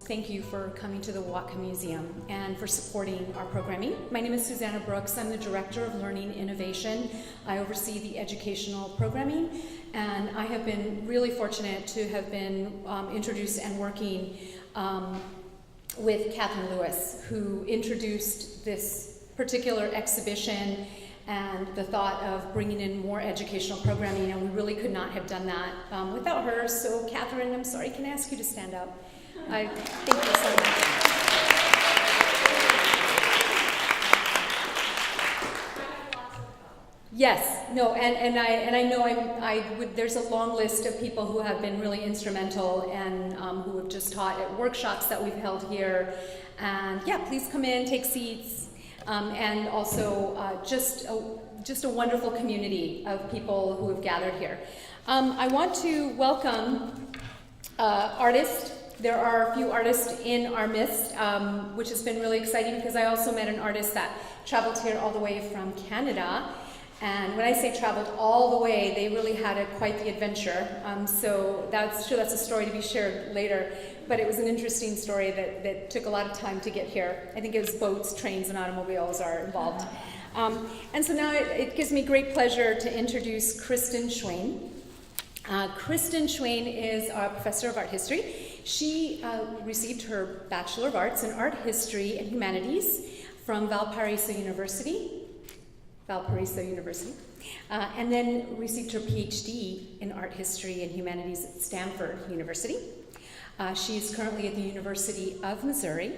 thank you for coming to the Watka Museum and for supporting our programming. My name is Susanna Brooks. I'm the Director of Learning Innovation. I oversee the educational programming, and I have been really fortunate to have been introduced and working with Catherine Lewis, who introduced this particular exhibition and the thought of bringing in more educational programming, and we really could not have done that without her. So Catherine, I'm sorry, can I ask you to stand up? I thank you so much. Yes, no, and I know I would. There's a long list of people who have been really instrumental and who have just taught at workshops that we've held here. And yeah, please come in, take seats. And also just a wonderful community of people who have gathered here. I want to welcome artists. There are a few artists in our midst, which has been really exciting because I also met an artist that traveled here all the way from Canada. And when I say traveled all the way, they really had quite the adventure. So that's a story to be shared later. But it was an interesting story that took a lot of time to get here. I think it was boats, trains, and automobiles are involved. And so now it gives me great pleasure to introduce Kristin Schwain. Kristin Schwain is a professor of art history. She received her Bachelor of Arts in Art History and Humanities from Valparaiso University, and then received her PhD in Art History and Humanities at Stanford University. She is currently at the University of Missouri,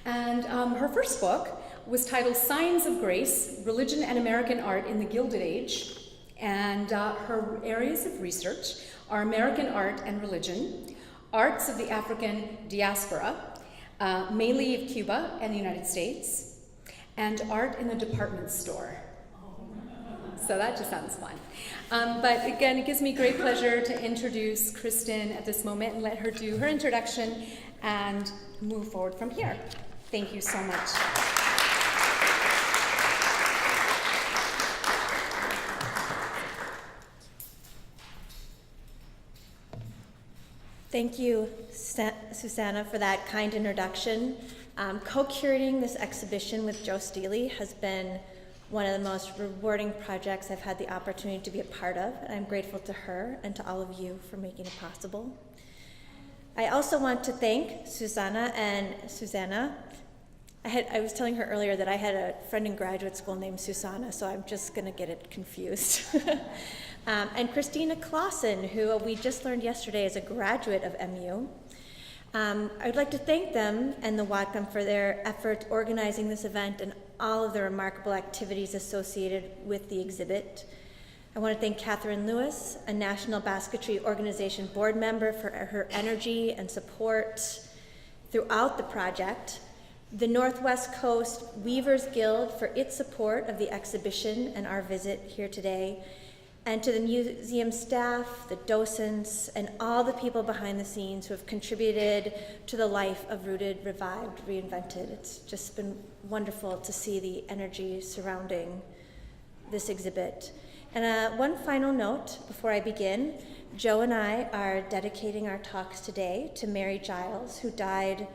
and her first book was titled Signs of Grace, Religion and American Art in the Gilded Age, and her areas of research are American art and religion, arts of the African diaspora, mainly of Cuba and the United States, and art in the department store. So that just sounds fun. But again, it gives me great pleasure to introduce Kristin at this moment and let her do her introduction and move forward from here. Thank you so much. Thank you, Susanna, for that kind introduction. Co-curating this exhibition with Joe Steely has been one of the most rewarding projects I've had the opportunity to be a part of, and I'm grateful to her and to all of you for making it possible. I also want to thank Susanna and Susanna. I was telling her earlier that I had a friend in graduate school named Susanna, so I'm just going to get it confused. And Christina Clausen, who we just learned yesterday is a graduate of MU. I'd like to thank them and the Watka for their efforts organizing this event and all of the remarkable activities associated with the exhibit. I want to thank Catherine Lewis, a National Basketry Organization board member, for her energy and support throughout the project, the Northwest Coast Weavers Guild for its support of the exhibition and our visit here today, and to the museum staff, the docents, and all the people behind the scenes who have contributed to the life of Rooted, Revived, Reinvented. It's just been wonderful to see the energy surrounding this exhibit. And one final note before I begin, Joe and I are dedicating our talks today to Mary Giles, who died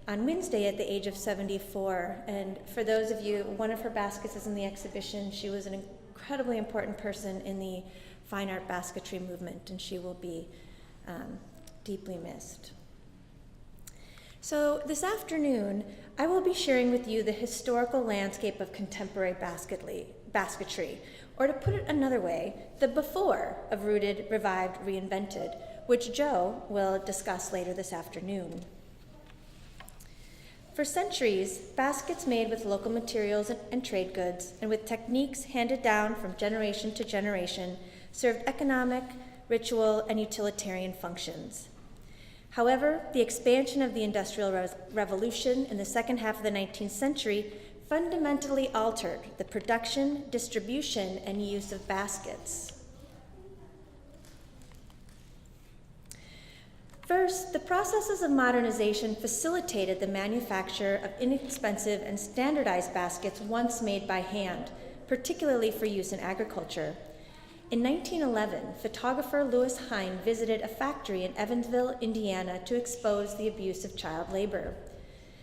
on Wednesday at the age of 74. And for those of you, one of her baskets is in the exhibition. She was an incredibly important person in the fine art basketry movement, and she will be deeply missed. So this afternoon, I will be sharing with you the historical landscape of contemporary basketry, or to put it another way, the before of Rooted, Revived, Reinvented, which Joe will discuss later this afternoon. For centuries, baskets made with local materials and trade goods, and with techniques handed down from generation to generation, served economic, ritual, and utilitarian functions. However, the expansion of the Industrial Revolution in the second half of the 19th century fundamentally altered the production, distribution, and use of baskets. First, the processes of modernization facilitated the manufacture of inexpensive and standardized baskets once made by hand, particularly for use in agriculture. In 1911, photographer Louis Hine visited a factory in Evansville, Indiana, to expose the abuse of child labor.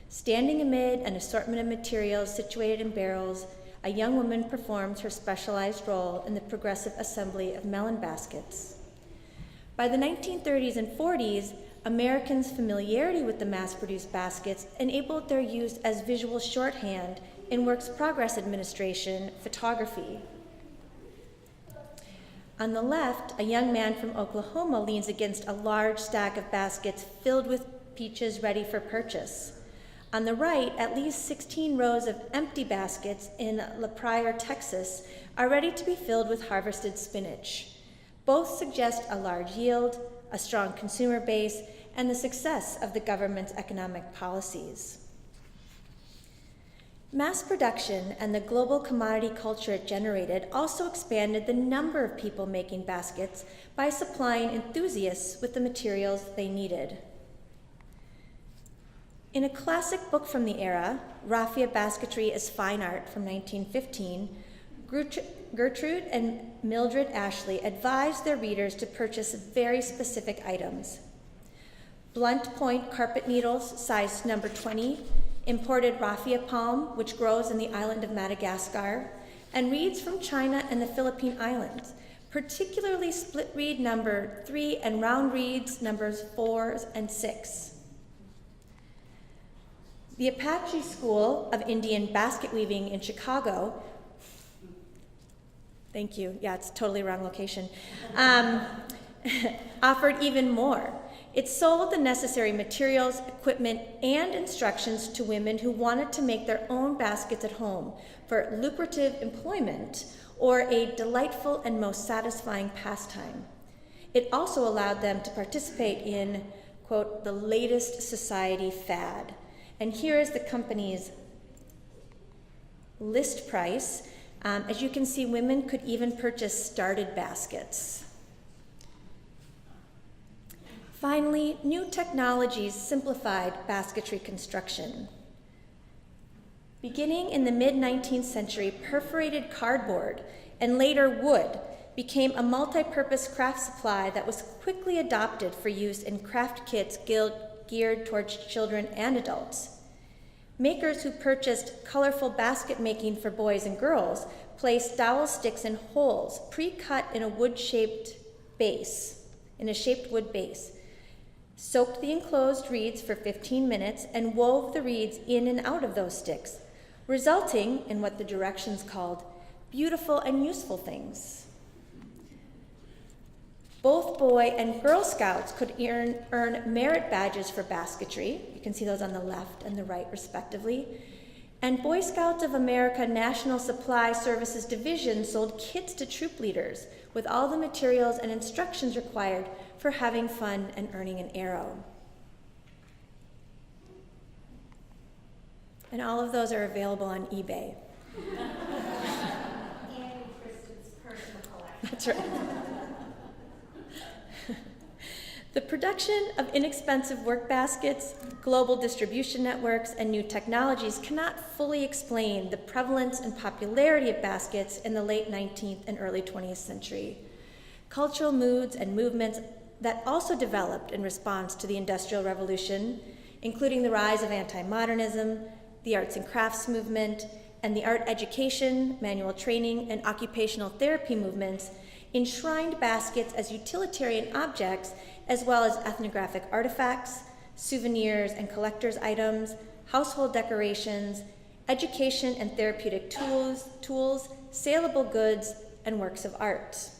Standing amid an assortment of materials situated in barrels, a young woman performed her specialized role in the progressive assembly of melon baskets. By the 1930s and 40s, Americans' familiarity with the mass-produced baskets enabled their use as visual shorthand in Works Progress Administration photography. On the left, a young man from Oklahoma leans against a large stack of baskets filled with peaches ready for purchase. On the right, at least 16 rows of empty baskets in La Pryor, Texas, are ready to be filled with harvested spinach. Both suggest a large yield, a strong consumer base, and the success of the government's economic policies. Mass production and the global commodity culture it generated also expanded the number of people making baskets by supplying enthusiasts with the materials they needed. In a classic book from the era, Raffia Basketry is Fine Art from 1915, Gertrude and Mildred Ashley advised their readers to purchase very specific items. Blunt point carpet needles, size number 20, imported raffia palm, which grows in the island of Madagascar, and reeds from China and the Philippine Islands, particularly split reed number 3 and round reeds numbers 4 and 6. The Apache School of Indian Basket Weaving in Chicago, thank you, yeah, it's totally wrong location, offered even more. It sold the necessary materials, equipment, and instructions to women who wanted to make their own baskets at home for lucrative employment or a delightful and most satisfying pastime. It also allowed them to participate in, quote, the latest society fad. And here is the company's list price. As you can see, women could even purchase started baskets. Finally, new technologies simplified basketry construction. Beginning in the mid-19th century, perforated cardboard, and later wood, became a multi-purpose craft supply that was quickly adopted for use in craft kits geared towards children and adults. Makers who purchased colorful basket making for boys and girls placed dowel sticks in holes pre-cut in a shaped wood base, soaked the enclosed reeds for 15 minutes, and wove the reeds in and out of those sticks, resulting in what the directions called beautiful and useful things. Both Boy and Girl Scouts could earn merit badges for basketry. You can see those on the left and the right, respectively. And Boy Scouts of America National Supply Services Division sold kits to troop leaders with all the materials and instructions required for having fun and earning an arrow. And all of those are available on eBay. And Kristin's personal collection. That's right. The production of inexpensive work baskets, global distribution networks, and new technologies cannot fully explain the prevalence and popularity of baskets in the late 19th and early 20th century. Cultural moods and movements that also developed in response to the Industrial Revolution, including the rise of anti-modernism, the arts and crafts movement, and the art education, manual training, and occupational therapy movements, enshrined baskets as utilitarian objects as well as ethnographic artifacts, souvenirs and collector's items, household decorations, education and therapeutic tools, saleable goods, and works of art.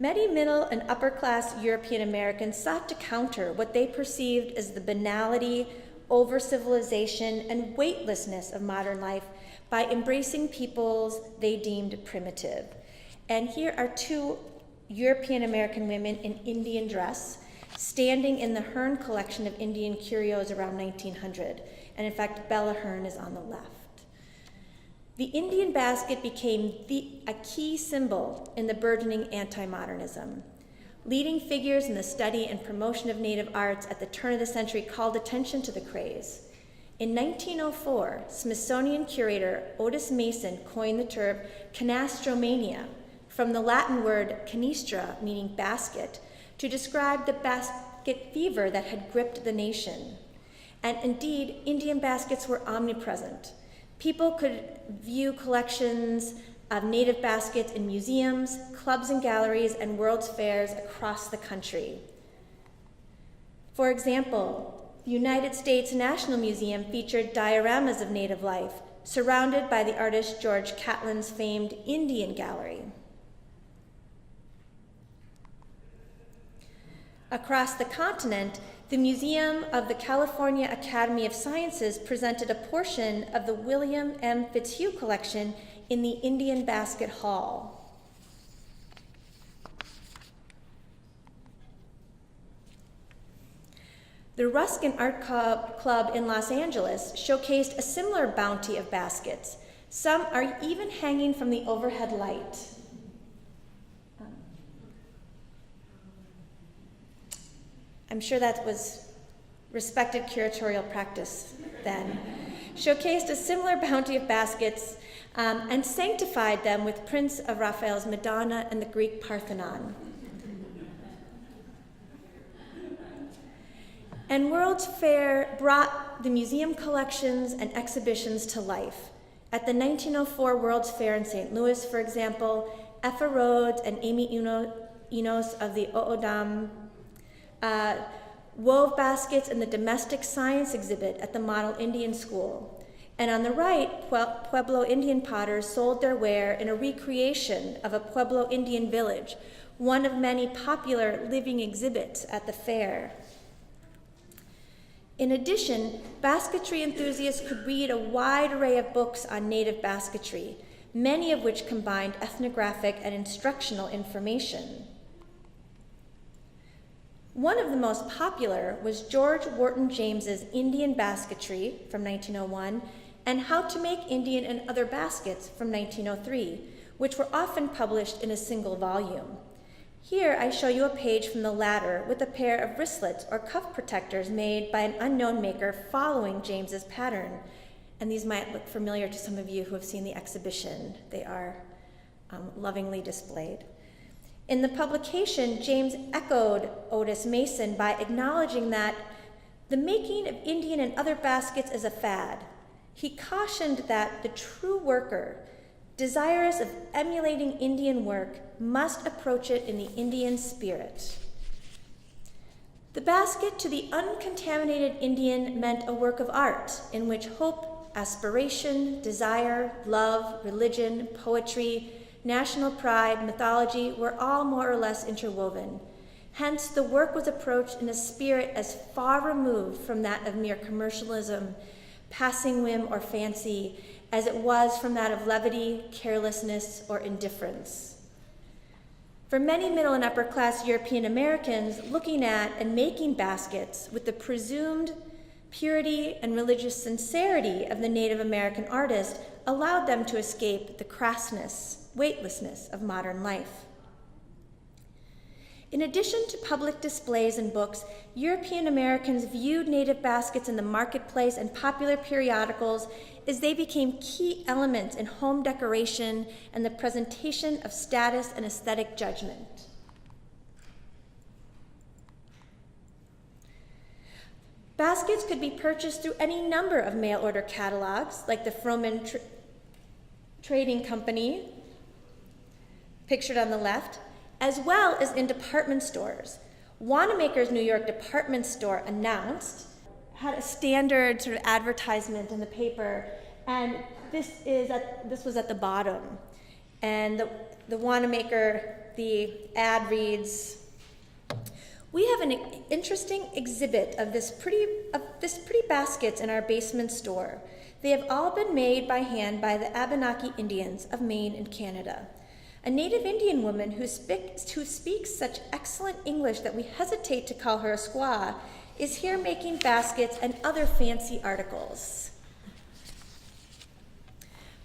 Many middle and upper-class European Americans sought to counter what they perceived as the banality, over-civilization, and weightlessness of modern life by embracing peoples they deemed primitive. And here are two European American women in Indian dress standing in the Hearn collection of Indian curios around 1900. And in fact, Bella Hearn is on the left. The Indian basket became a key symbol in the burgeoning anti-modernism. Leading figures in the study and promotion of native arts at the turn of the century called attention to the craze. In 1904, Smithsonian curator Otis Mason coined the term canastromania, from the Latin word canistra, meaning basket, to describe the basket fever that had gripped the nation. And indeed, Indian baskets were omnipresent. People could view collections of native baskets in museums, clubs and galleries, and world's fairs across the country. For example, the United States National Museum featured dioramas of native life, surrounded by the artist George Catlin's famed Indian Gallery. Across the continent, the Museum of the California Academy of Sciences presented a portion of the William M. Fitzhugh collection in the Indian Basket Hall. The Ruskin Art Club in Los Angeles showcased a similar bounty of baskets. Some are even hanging from the overhead light. I'm sure that was respected curatorial practice then. Showcased a similar bounty of baskets and sanctified them with prints of Raphael's Madonna and the Greek Parthenon. And World's Fair brought the museum collections and exhibitions to life. At the 1904 World's Fair in St. Louis, for example, Effa Rhodes and Amy Enos of the O'odham wove baskets in the domestic science exhibit at the Model Indian School. And on the right, Pueblo Indian potters sold their ware in a recreation of a Pueblo Indian village, one of many popular living exhibits at the fair. In addition, basketry enthusiasts could read a wide array of books on native basketry, many of which combined ethnographic and instructional information. One of the most popular was George Wharton James's Indian Basketry from 1901 and How to Make Indian and Other Baskets from 1903, which were often published in a single volume. Here I show you a page from the latter with a pair of wristlets or cuff protectors made by an unknown maker following James's pattern. And these might look familiar to some of you who have seen the exhibition. They are lovingly displayed. In the publication, James echoed Otis Mason by acknowledging that the making of Indian and other baskets is a fad. He cautioned that the true worker, desirous of emulating Indian work, must approach it in the Indian spirit. The basket to the uncontaminated Indian meant a work of art in which hope, aspiration, desire, love, religion, poetry, national pride, mythology were all more or less interwoven. Hence, the work was approached in a spirit as far removed from that of mere commercialism, passing whim or fancy, as it was from that of levity, carelessness, or indifference. For many middle and upper class European Americans, looking at and making baskets with the presumed purity and religious sincerity of the Native American artist allowed them to escape the crassness, weightlessness of modern life. In addition to public displays and books, European Americans viewed native baskets in the marketplace and popular periodicals as they became key elements in home decoration and the presentation of status and aesthetic judgment. Baskets could be purchased through any number of mail-order catalogs, like the Froman Trading Company, pictured on the left, as well as in department stores. Wanamaker's New York department store had a standard sort of advertisement in the paper, and this was at the bottom. And the Wanamaker, the ad reads, "We have an interesting exhibit of this pretty baskets in our basement store. They have all been made by hand by the Abenaki Indians of Maine and Canada. A native Indian woman who speaks such excellent English that we hesitate to call her a squaw is here making baskets and other fancy articles."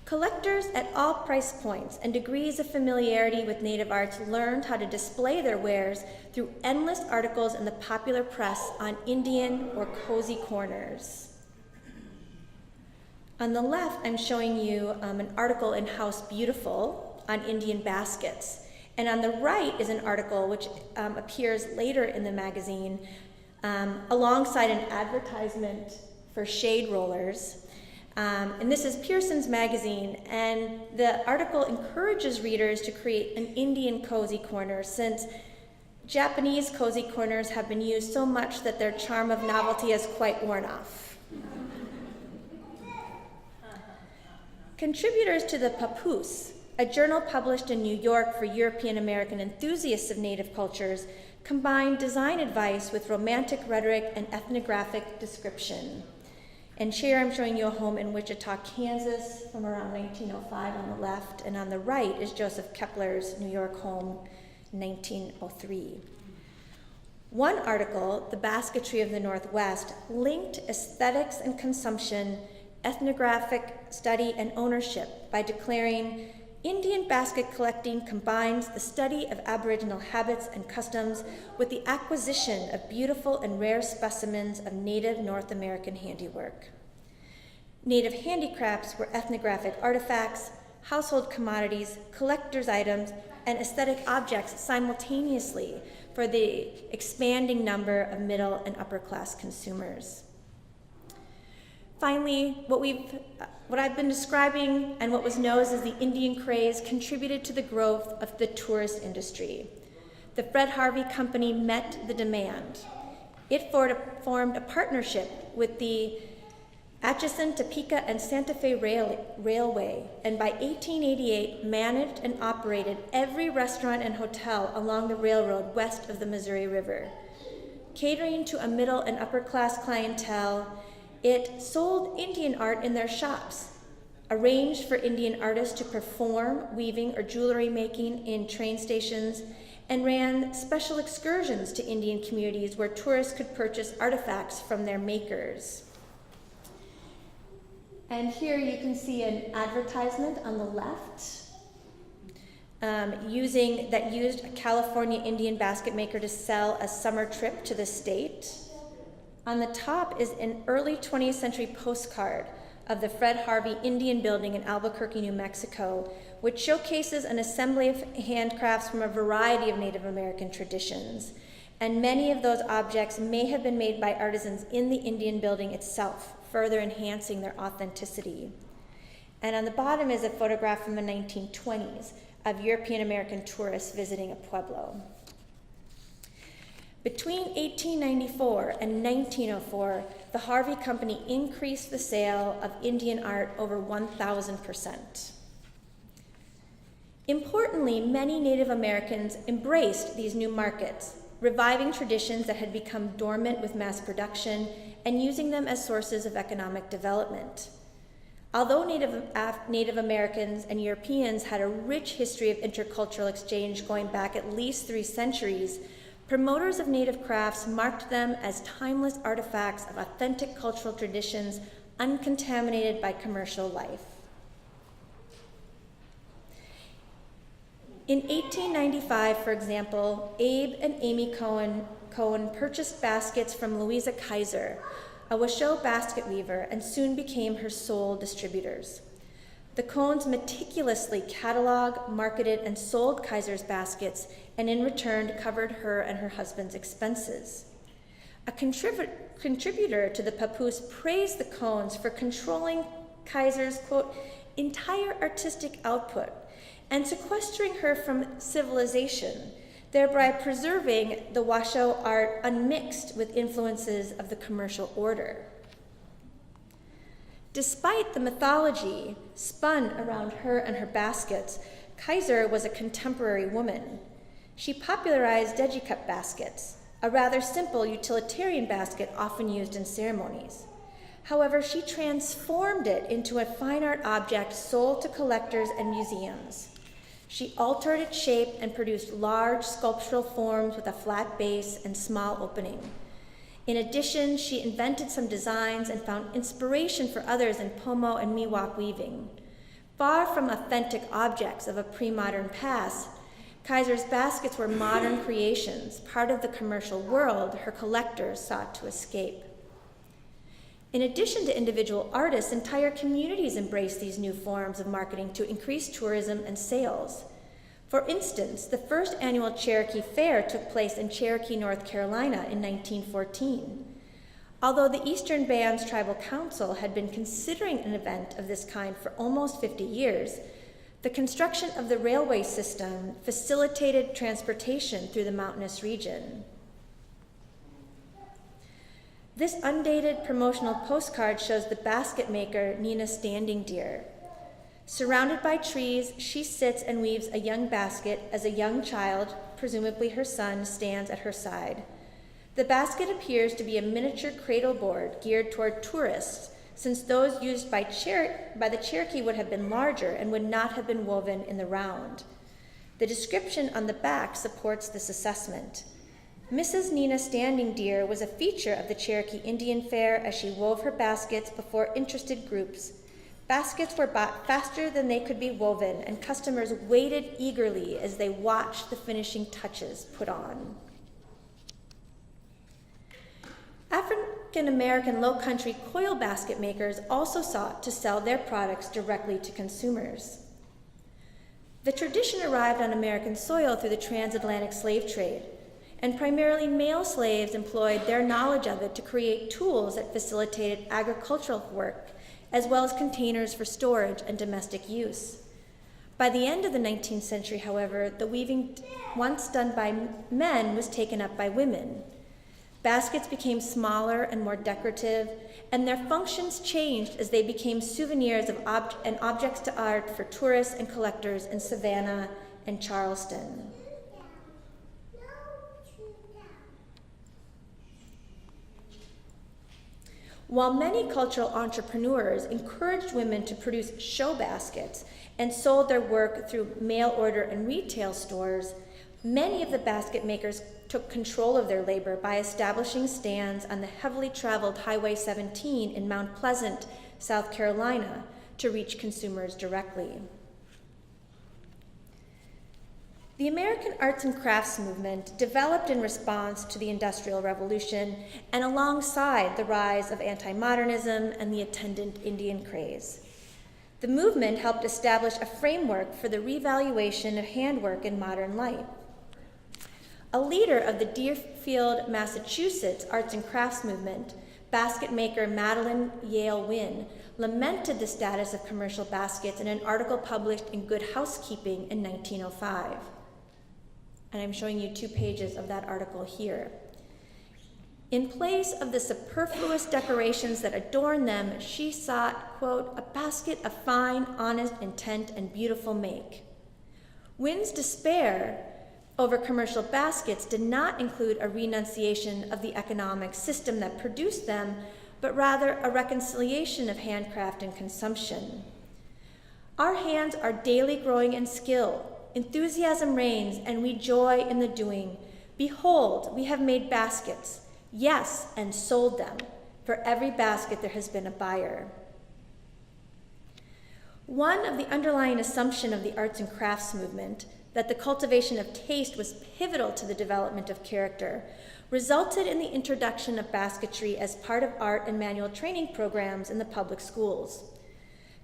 Collectors at all price points and degrees of familiarity with native arts learned how to display their wares through endless articles in the popular press on Indian or cozy corners. On the left, I'm showing you an article in House Beautiful on Indian baskets. And on the right is an article which appears later in the magazine alongside an advertisement for shade rollers. And this is Pearson's magazine, and the article encourages readers to create an Indian cozy corner, since Japanese cozy corners have been used so much that their charm of novelty has quite worn off. Contributors to the Papoose, a journal published in New York for European American enthusiasts of native cultures, combined design advice with romantic rhetoric and ethnographic description. And here I'm showing you a home in Wichita, Kansas from around 1905 on the left, and on the right is Joseph Kepler's New York home, 1903. One article, The Basketry of the Northwest, linked aesthetics and consumption, ethnographic study, and ownership by declaring, Indian basket collecting combines the study of Aboriginal habits and customs with the acquisition of beautiful and rare specimens of native North American handiwork. Native handicrafts were ethnographic artifacts, household commodities, collector's items, and aesthetic objects simultaneously for the expanding number of middle and upper class consumers. Finally, what I've been describing and what was known as the Indian craze contributed to the growth of the tourist industry. The Fred Harvey Company met the demand. It formed a partnership with the Atchison, Topeka, and Santa Fe Railway, and by 1888 managed and operated every restaurant and hotel along the railroad west of the Missouri River. Catering to a middle and upper class clientele, it sold Indian art in their shops, arranged for Indian artists to perform weaving or jewelry making in train stations, and ran special excursions to Indian communities where tourists could purchase artifacts from their makers. And here you can see an advertisement on the left used a California Indian basket maker to sell a summer trip to the state. On the top is an early 20th century postcard of the Fred Harvey Indian Building in Albuquerque, New Mexico, which showcases an assembly of handcrafts from a variety of Native American traditions. And many of those objects may have been made by artisans in the Indian Building itself, further enhancing their authenticity. And on the bottom is a photograph from the 1920s of European American tourists visiting a pueblo. Between 1894 and 1904, the Harvey Company increased the sale of Indian art over 1,000%. Importantly, many Native Americans embraced these new markets, reviving traditions that had become dormant with mass production and using them as sources of economic development. Although Native Americans and Europeans had a rich history of intercultural exchange going back at least 3 centuries, promoters of native crafts marked them as timeless artifacts of authentic cultural traditions uncontaminated by commercial life. In 1895, for example, Abe and Amy Cohen purchased baskets from Louisa Kaiser, a Washoe basket weaver, and soon became her sole distributors. The Cohens meticulously cataloged, marketed, and sold Kaiser's baskets, and in return covered her and her husband's expenses. A contributor to the Papoose praised the Cohens for controlling Kaiser's, quote, entire artistic output and sequestering her from civilization, thereby preserving the Washoe art unmixed with influences of the commercial order. Despite the mythology spun around her and her baskets, Kaiser was a contemporary woman. She popularized deji-cup baskets, a rather simple utilitarian basket often used in ceremonies. However, she transformed it into a fine art object sold to collectors and museums. She altered its shape and produced large sculptural forms with a flat base and small opening. In addition, she invented some designs and found inspiration for others in pomo and miwok weaving. Far from authentic objects of a pre-modern past, Kaiser's baskets were modern creations, part of the commercial world her collectors sought to escape. In addition to individual artists, entire communities embrace these new forms of marketing to increase tourism and sales. For instance, the first annual Cherokee Fair took place in Cherokee, North Carolina in 1914. Although the Eastern Bands Tribal Council had been considering an event of this kind for almost 50 years, the construction of the railway system facilitated transportation through the mountainous region. This undated promotional postcard shows the basket maker Nina Standing Deer. Surrounded by trees, she sits and weaves a young basket as a young child, presumably her son, stands at her side. The basket appears to be a miniature cradle board geared toward tourists, since those used by the Cherokee would have been larger and would not have been woven in the round. The description on the back supports this assessment. Mrs. Nina Standing Deer was a feature of the Cherokee Indian Fair as she wove her baskets before interested groups. Baskets were bought faster than they could be woven, and customers waited eagerly as they watched the finishing touches put on. African American low-country coil basket makers also sought to sell their products directly to consumers. The tradition arrived on American soil through the transatlantic slave trade, and primarily male slaves employed their knowledge of it to create tools that facilitated agricultural work, as well as containers for storage and domestic use. By the end of the 19th century, however, the weaving once done by men was taken up by women. Baskets became smaller and more decorative, and their functions changed as they became souvenirs and objects to art for tourists and collectors in Savannah and Charleston. While many cultural entrepreneurs encouraged women to produce show baskets and sold their work through mail order and retail stores, many of the basket makers took control of their labor by establishing stands on the heavily traveled Highway 17 in Mount Pleasant, South Carolina, to reach consumers directly. The American arts and crafts movement developed in response to the Industrial Revolution and alongside the rise of anti-modernism and the attendant Indian craze. The movement helped establish a framework for the revaluation of handwork in modern life. A leader of the Deerfield, Massachusetts arts and crafts movement, basket maker Madeline Yale Wynn, lamented the status of commercial baskets in an article published in Good Housekeeping in 1905. And I'm showing you 2 pages of that article here. In place of the superfluous decorations that adorn them, she sought, quote, a basket of fine, honest intent and beautiful make. Wynn's despair over commercial baskets did not include a renunciation of the economic system that produced them, but rather a reconciliation of handcraft and consumption. Our hands are daily growing in skill. Enthusiasm reigns, and we joy in the doing. Behold, we have made baskets, yes, and sold them. For every basket there has been a buyer. One of the underlying assumptions of the arts and crafts movement, that the cultivation of taste was pivotal to the development of character, resulted in the introduction of basketry as part of art and manual training programs in the public schools.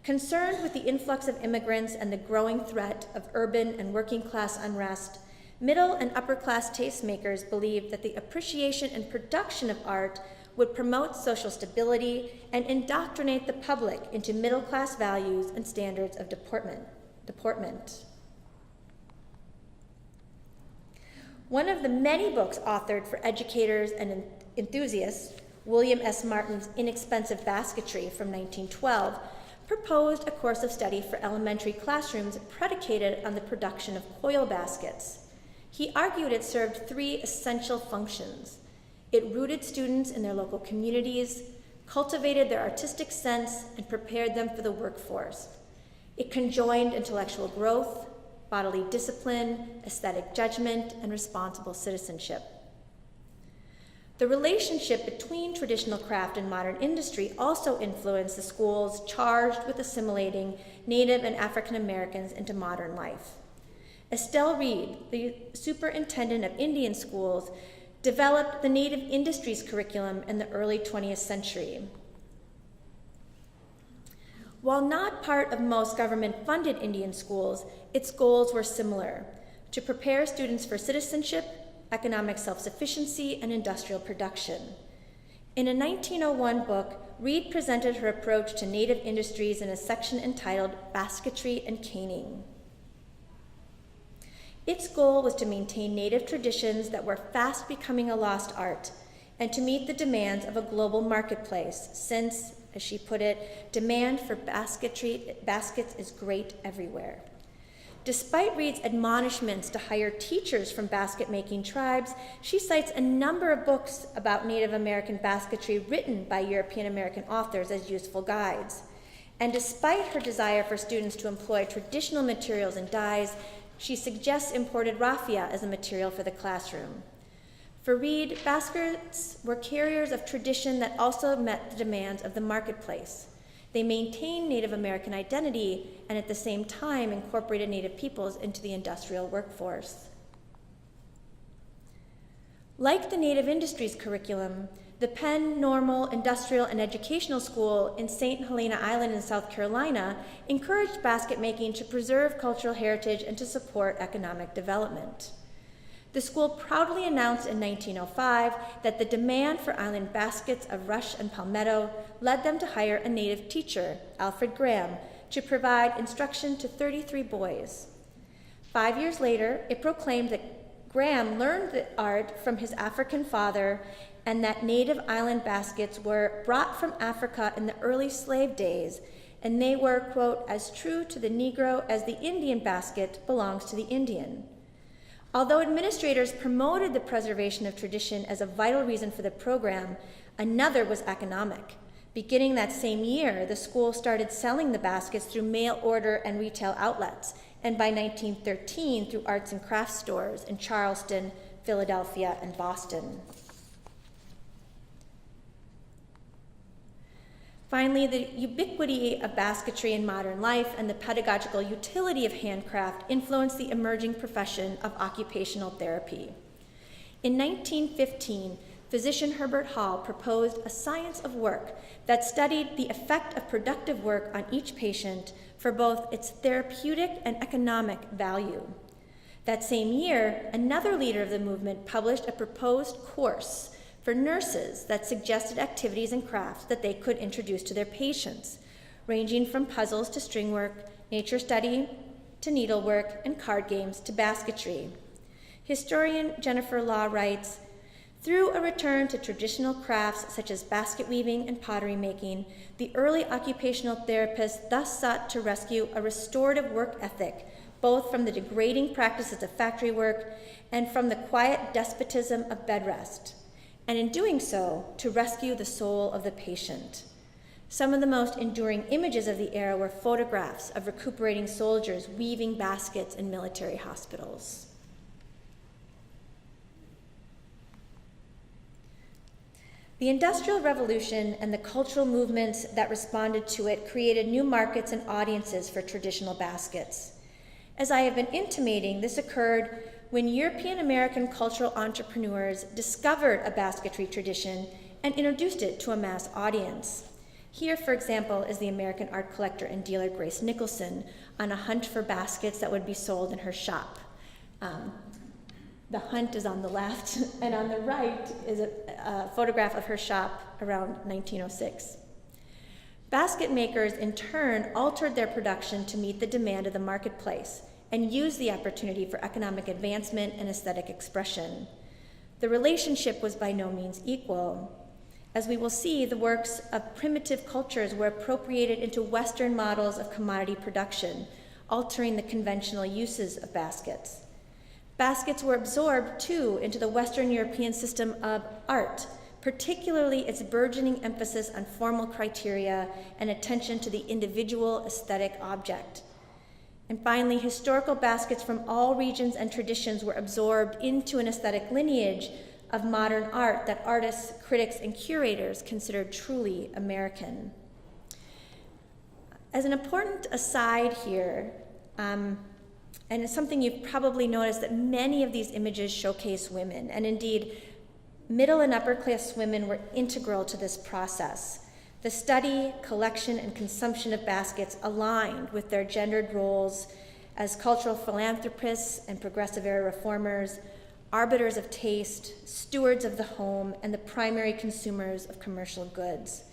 Concerned with the influx of immigrants and the growing threat of urban and working class unrest, middle and upper class tastemakers believed that the appreciation and production of art would promote social stability and indoctrinate the public into middle class values and standards of deportment. One of the many books authored for educators and enthusiasts, William S. Martin's Inexpensive Basketry from 1912, proposed a course of study for elementary classrooms predicated on the production of coil baskets. He argued it served 3 essential functions. It rooted students in their local communities, cultivated their artistic sense, and prepared them for the workforce. It conjoined intellectual growth, bodily discipline, aesthetic judgment, and responsible citizenship. The relationship between traditional craft and modern industry also influenced the schools charged with assimilating Native and African Americans into modern life. Estelle Reed, the superintendent of Indian schools, developed the Native Industries curriculum in the early 20th century. While not part of most government-funded Indian schools, its goals were similar: to prepare students for citizenship, economic self-sufficiency, and industrial production. In a 1901 book, Reed presented her approach to Native industries in a section entitled Basketry and Caning. Its goal was to maintain Native traditions that were fast becoming a lost art, and to meet the demands of a global marketplace, since, as she put it, demand for baskets is great everywhere. Despite Reed's admonishments to hire teachers from basket-making tribes, she cites a number of books about Native American basketry written by European American authors as useful guides. And despite her desire for students to employ traditional materials and dyes, she suggests imported raffia as a material for the classroom. For Reed, baskets were carriers of tradition that also met the demands of the marketplace. They maintained Native American identity and at the same time incorporated Native peoples into the industrial workforce. Like the Native Industries curriculum, the Penn Normal Industrial and Educational School in St. Helena Island in South Carolina encouraged basket making to preserve cultural heritage and to support economic development. The school proudly announced in 1905 that the demand for island baskets of rush and palmetto led them to hire a native teacher, Alfred Graham, to provide instruction to 33 boys. 5 years later, it proclaimed that Graham learned the art from his African father and that native island baskets were brought from Africa in the early slave days, and they were, quote, as true to the Negro as the Indian basket belongs to the Indian. Although administrators promoted the preservation of tradition as a vital reason for the program, another was economic. Beginning that same year, the school started selling the baskets through mail order and retail outlets, and by 1913 through arts and crafts stores in Charleston, Philadelphia, and Boston. Finally, the ubiquity of basketry in modern life and the pedagogical utility of handcraft influenced the emerging profession of occupational therapy. In 1915, physician Herbert Hall proposed a science of work that studied the effect of productive work on each patient for both its therapeutic and economic value. That same year, another leader of the movement published a proposed course for nurses that suggested activities and crafts that they could introduce to their patients, ranging from puzzles to string work, nature study to needlework, and card games to basketry. Historian Jennifer Law writes, through a return to traditional crafts such as basket weaving and pottery making, the early occupational therapists thus sought to rescue a restorative work ethic, both from the degrading practices of factory work and from the quiet despotism of bed rest, and in doing so, to rescue the soul of the patient. Some of the most enduring images of the era were photographs of recuperating soldiers weaving baskets in military hospitals. The Industrial Revolution and the cultural movements that responded to it created new markets and audiences for traditional baskets. As I have been intimating, this occurred when European American cultural entrepreneurs discovered a basketry tradition and introduced it to a mass audience. Here, for example, is the American art collector and dealer Grace Nicholson on a hunt for baskets that would be sold in her shop. The hunt is on the left, and on the right is a photograph of her shop around 1906. Basket makers, in turn, altered their production to meet the demand of the marketplace and used the opportunity for economic advancement and aesthetic expression. The relationship was by no means equal. As we will see, the works of primitive cultures were appropriated into Western models of commodity production, altering the conventional uses of baskets. Baskets were absorbed, too, into the Western European system of art, particularly its burgeoning emphasis on formal criteria and attention to the individual aesthetic object. And finally, historical baskets from all regions and traditions were absorbed into an aesthetic lineage of modern art that artists, critics, and curators considered truly American. As an important aside here, and it's something you've probably noticed, that many of these images showcase women, and indeed, middle and upper class women were integral to this process. The study, collection, and consumption of baskets aligned with their gendered roles as cultural philanthropists and progressive era reformers, arbiters of taste, stewards of the home, and the primary consumers of commercial goods.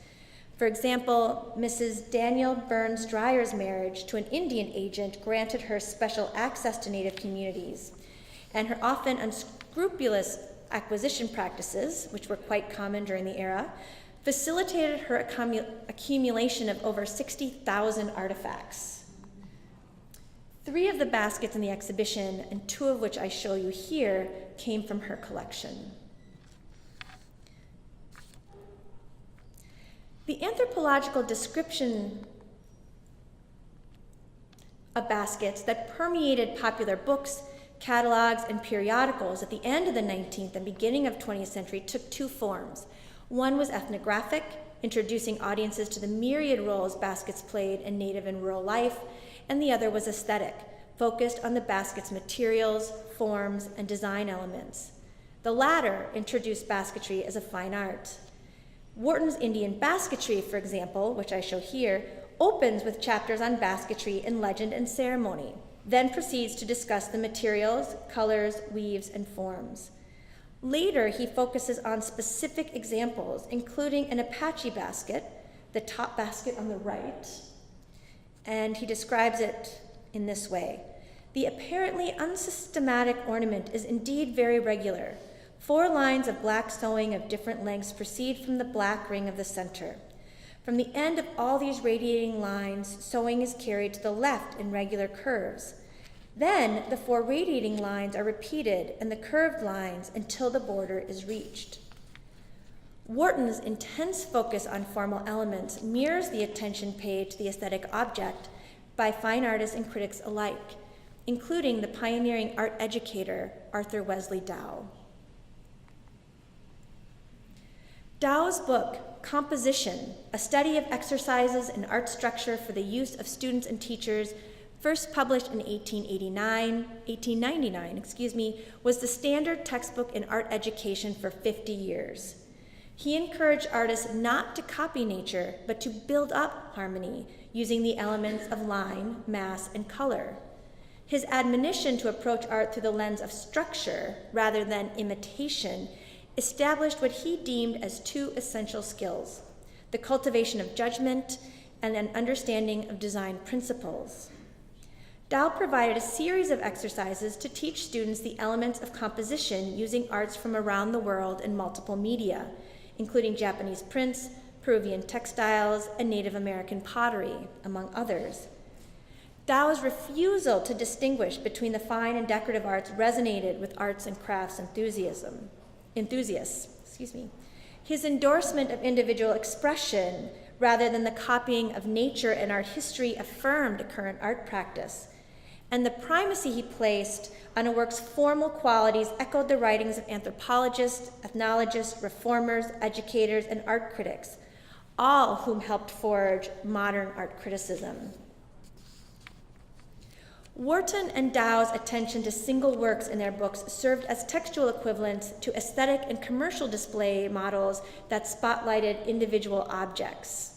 For example, Mrs. Daniel Burns Dreyer's marriage to an Indian agent granted her special access to Native communities, and her often unscrupulous acquisition practices, which were quite common during the era, facilitated her accumulation of over 60,000 artifacts. 3 of the baskets in the exhibition, and 2 of which I show you here, came from her collection. The anthropological description of baskets that permeated popular books, catalogs, and periodicals at the end of the 19th and beginning of 20th century took 2 forms. One was ethnographic, introducing audiences to the myriad roles baskets played in native and rural life, and the other was aesthetic, focused on the basket's materials, forms, and design elements. The latter introduced basketry as a fine art. Wharton's Indian Basketry, for example, which I show here, opens with chapters on basketry in legend and ceremony, then proceeds to discuss the materials, colors, weaves, and forms. Later, he focuses on specific examples, including an Apache basket, the top basket on the right, and he describes it in this way. The apparently unsystematic ornament is indeed very regular. 4 lines of black sewing of different lengths proceed from the black ring of the center. From the end of all these radiating lines, sewing is carried to the left in regular curves. Then the 4 radiating lines are repeated and the curved lines until the border is reached. Wharton's intense focus on formal elements mirrors the attention paid to the aesthetic object by fine artists and critics alike, including the pioneering art educator Arthur Wesley Dow. Dow's book, Composition, a study of exercises and art structure for the use of students and teachers, first published in 1899, was the standard textbook in art education for 50 years. He encouraged artists not to copy nature, but to build up harmony using the elements of line, mass, and color. His admonition to approach art through the lens of structure rather than imitation established what he deemed as 2 essential skills: the cultivation of judgment and an understanding of design principles. Dow provided a series of exercises to teach students the elements of composition using arts from around the world in multiple media, including Japanese prints, Peruvian textiles, and Native American pottery, among others. Dow's refusal to distinguish between the fine and decorative arts resonated with arts and crafts enthusiasts. His endorsement of individual expression rather than the copying of nature and art history affirmed a current art practice, and the primacy he placed on a work's formal qualities echoed the writings of anthropologists, ethnologists, reformers, educators, and art critics, all whom helped forge modern art criticism. Wharton and Dow's attention to single works in their books served as textual equivalents to aesthetic and commercial display models that spotlighted individual objects.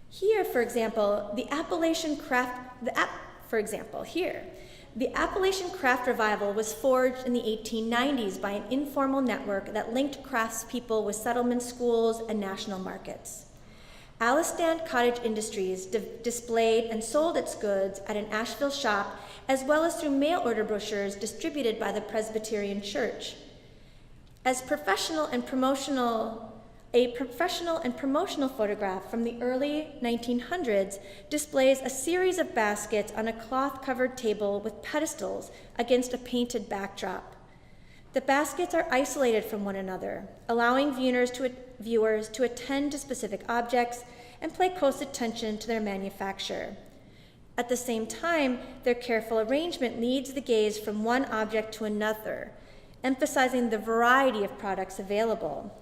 Here, for example, the Appalachian craft revival was forged in the 1890s by an informal network that linked craftspeople with settlement schools and national markets. Alistan Cottage Industries displayed and sold its goods at an Asheville shop, as well as through mail order brochures distributed by the Presbyterian Church. A professional and promotional photograph from the early 1900s displays a series of baskets on a cloth-covered table with pedestals against a painted backdrop. The baskets are isolated from one another, allowing viewers to attend to specific objects and pay close attention to their manufacture. At the same time, their careful arrangement leads the gaze from one object to another, emphasizing the variety of products available.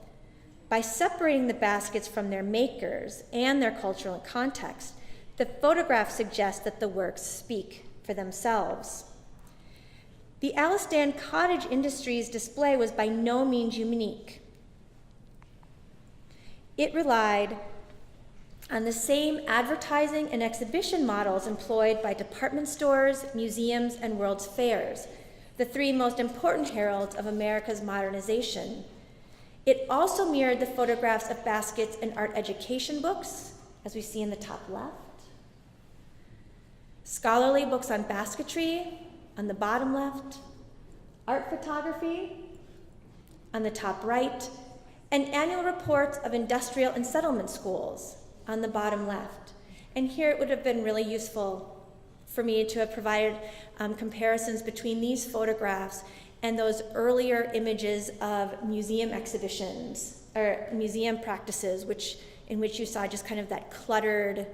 By separating the baskets from their makers and their cultural context, the photograph suggests that the works speak for themselves. The Alistan Cottage Industries display was by no means unique. It relied on the same advertising and exhibition models employed by department stores, museums, and World's Fairs, the three most important heralds of America's modernization. It also mirrored the photographs of baskets in art education books, as we see in the top left, scholarly books on basketry on the bottom left, art photography on the top right, and annual reports of industrial and settlement schools on the bottom left. And here it would have been really useful for me to have provided comparisons between these photographs and those earlier images of museum exhibitions or museum practices, in which you saw just kind of that cluttered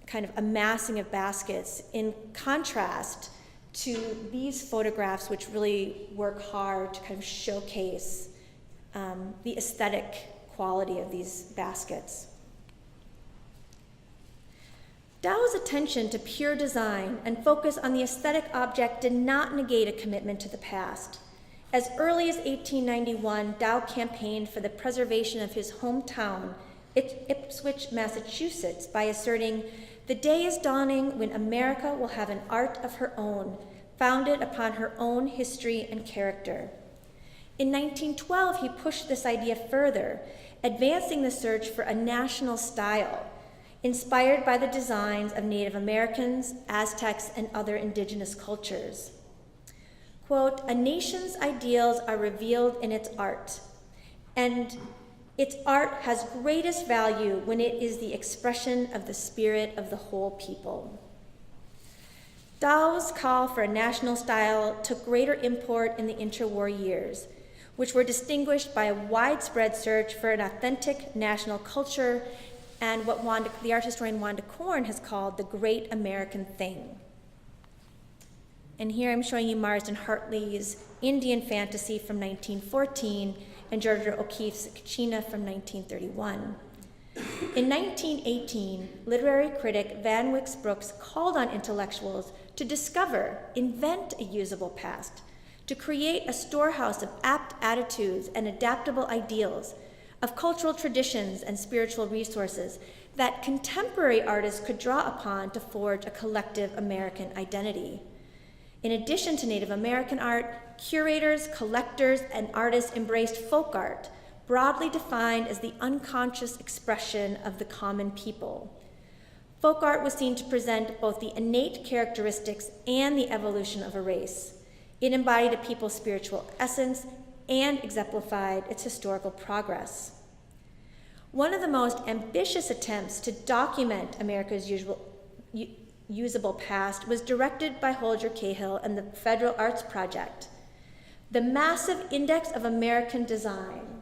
kind of amassing of baskets, in contrast to these photographs, which really work hard to kind of showcase the aesthetic quality of these baskets. Dow's attention to pure design and focus on the aesthetic object did not negate a commitment to the past. As early as 1891, Dow campaigned for the preservation of his hometown, Ipswich, Massachusetts, by asserting, "The day is dawning when America will have an art of her own, founded upon her own history and character." In 1912, he pushed this idea further, advancing the search for a national style, inspired by the designs of Native Americans, Aztecs, and other indigenous cultures. Quote, "A nation's ideals are revealed in its art, and its art has greatest value when it is the expression of the spirit of the whole people." Dow's call for a national style took greater import in the interwar years, which were distinguished by a widespread search for an authentic national culture and what the art historian Wanda Korn has called the great American thing. And here I'm showing you Marsden Hartley's Indian Fantasy from 1914 and Georgia O'Keeffe's Kachina from 1931. In 1918, literary critic Van Wyck Brooks called on intellectuals to discover, invent a usable past, to create a storehouse of apt attitudes and adaptable ideals, of cultural traditions and spiritual resources that contemporary artists could draw upon to forge a collective American identity. In addition to Native American art, curators, collectors, and artists embraced folk art, broadly defined as the unconscious expression of the common people. Folk art was seen to present both the innate characteristics and the evolution of a race. It embodied a people's spiritual essence and exemplified its historical progress. One of the most ambitious attempts to document America's usable past was directed by Holger Cahill and the Federal Arts Project. The Massive Index of American Design,